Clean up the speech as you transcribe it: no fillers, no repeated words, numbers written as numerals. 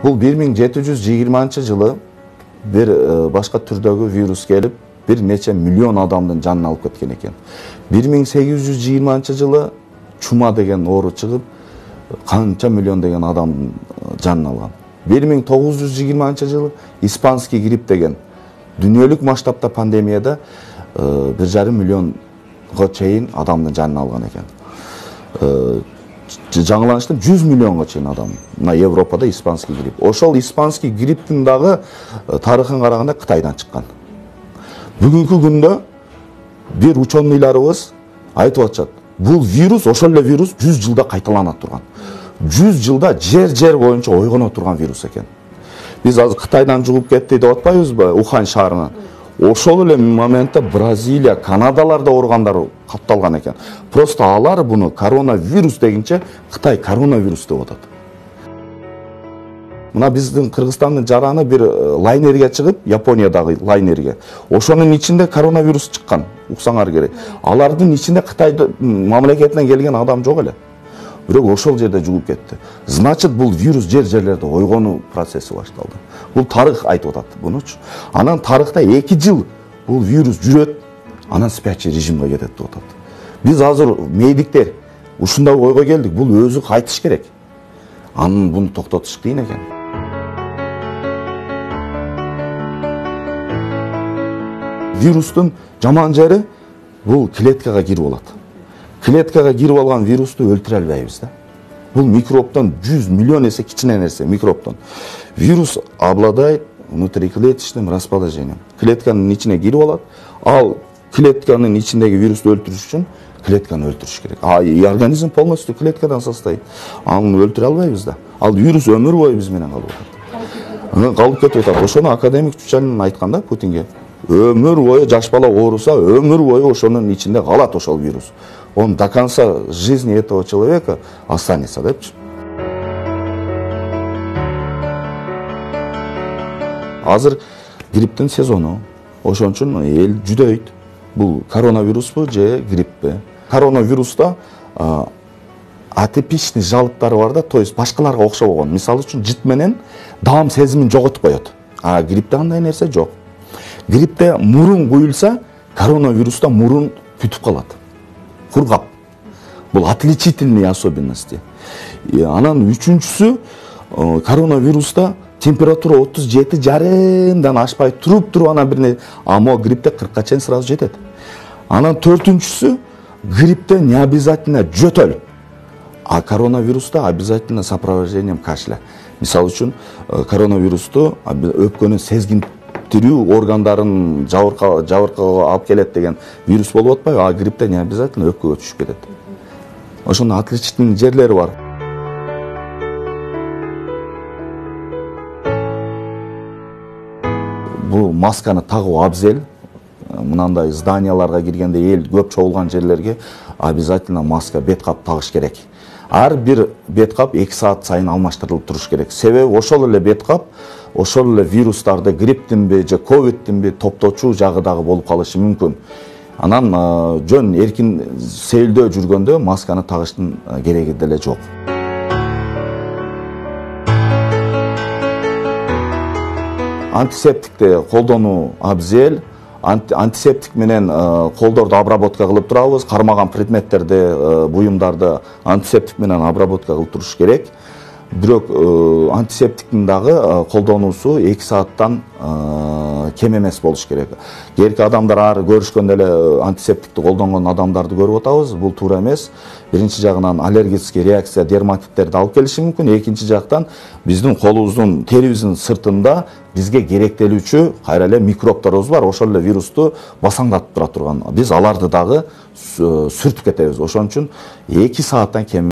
Бул 1720-жылы бир башка түрдөгү вирус келип, бир нече миллион адамдын жанын алып кеткен экен. 1820-жылы чума деген оору чыгып, канча миллион деген адамдын жанын алган. 1920-жылы испанский грипп деген дүйнөлүк масштабта пандемияда 1,5 миллионго чейин адамдын жанын алган экен. Жаңыланыштан 100 миллионго чейин адам мына Европада испанский грипп. Ошол испанский грипптин дагы тарыхын караганда Кытайдан чыккан. Бүгүнкү күндө бир ученыйларыбыз айтып атышат. Бул вирус, ошол эле вирус 100 жылда кайталана турган. 100 жылда жер боюнча ойгоно турган вирус экен. Биз азыр Кытайдан жугуп кетти деп атпайбызбы, Ухань шаарынан. Ошол эле моментте Бразилия, Канадаларда ооругандар катталган экен. Просто алар буну коронавирус дегенче Кытай коронавирус деп атат. Мына биздин Кыргызстандын жараны бир лайнерге чыгып, Япониядагы лайнерге. Ошонун ичинде коронавирус чыккан, уксаңар керек. Алардын ичинде Кытай мамлекетинен келген адам жок эле. Бирок ошол жерде жугуп кетти. Значит, бул вирус жерлерде ойгонуу процесси башталды. Бул тарых айтып атат бунучу. Анан тарыхта 2 жыл бул вирус жүрөт, анан спячий режимге кетет деп атат. Биз азыр медиктер ушундай ойго келдик, бул өзү кайтыш керек. Анын буну токтотуш кыйын экен. Вирустун жаман жери бул клеткага кирип алат. Клеткага кирип алган вирусту өлтүрө албайбыз да. Бул микробтон 100 миллион эсе кичине нерсе, микробтон. Вирус обладает внутриклеточным расположением. Клетканын ичине кирип алат. Ал клетканын ичиндеги вирусту өлтүрүш үчүн клетканы өлтүрүш керек. Организм полностью клеткадан состоит. Аны өлтүрө албайбыз да. Ал вирус өмүр бою биз менен калып атат. Калып кетип атат. Ошону академик Чучалин айткан да Путинге. Өмүр бою жаш бала ооруса, өмүр бою ошонун ичинде калат ошол вирус. Он до конца жизни этого человека останется, депчи. Азыр грипптин сезону. Ошон үчүн эл жүдөйт. Бул коронавируспу же грипппи? Коронавируста атипичный жалыптары бар да, то есть башкаларга окшобогон. Мисалы үчүн жыт менен даам сезимин жоготуп коет. А гриппте андай нерсе жок. Гриппте мурун куюлса, коронавируста мурун бүтүп калат. Кургап. Бул отличительные особенности. Анан үчүнчүсү коронавируста температура 37,5-дан ашпай туруп анан бирне, амо гриппте 40-ка чейин сразу жетет. Анан төртүнчүсү гриппте не обязательно жөтөл, а коронавируста обязательно сопровождением кашля. Мисалы үчүн коронавирусту өпкөнүн сезгинтирүү органдарын жабыркага алып келет деген вирус болуп атпайбы? А гриппте не обязательно өпкөгө түшүп кетет. Ошонун отличительный жерлери бар. Бул масканы тагуу абзел. Мынандай зданияларга киргенде, эл көп чогулган жерлерге обязательно маска, беткап тагыш керек. Ар бир беткап 2 саат сайын алмаштырылып туруш керек. Себеби ошол эле беткап, ошол эле вирустарды грипптинби же ковидтинби топтоочу жагы дагы болуп калышы мүмкүн. Анан жөн эркин сейилдөө жүргөндө масканы тагыштын кереги деле жок. Антисептикти колдонуу абзел. Антисептик менен колдорду обработка кылып турабыз. Кармаган предметтерди, буюмдарды антисептик менен обработка кылып туруш керек. Бирок антисептиктин дагы колдонуусу 2 сааттан кем эмес болуш керек. Кээинки адамдар ар көрүшкөндө эле антисептикти колдонгон адамдарды көрүп атабыз. Бул туура эмес. Биринчи жагынан аллергический реакция, дерматиттерди алып келиши мүмкүн. Экинчи жактан биздин колубуздун, терибиздин сыртында бизге керектелүүчү кайра эле микробторубуз бар. Ошол эле вирусту басаңдатып тура турган. Биз аларды дагы сүртүп кетебиз. Ошон үчүн 2 сааттан кем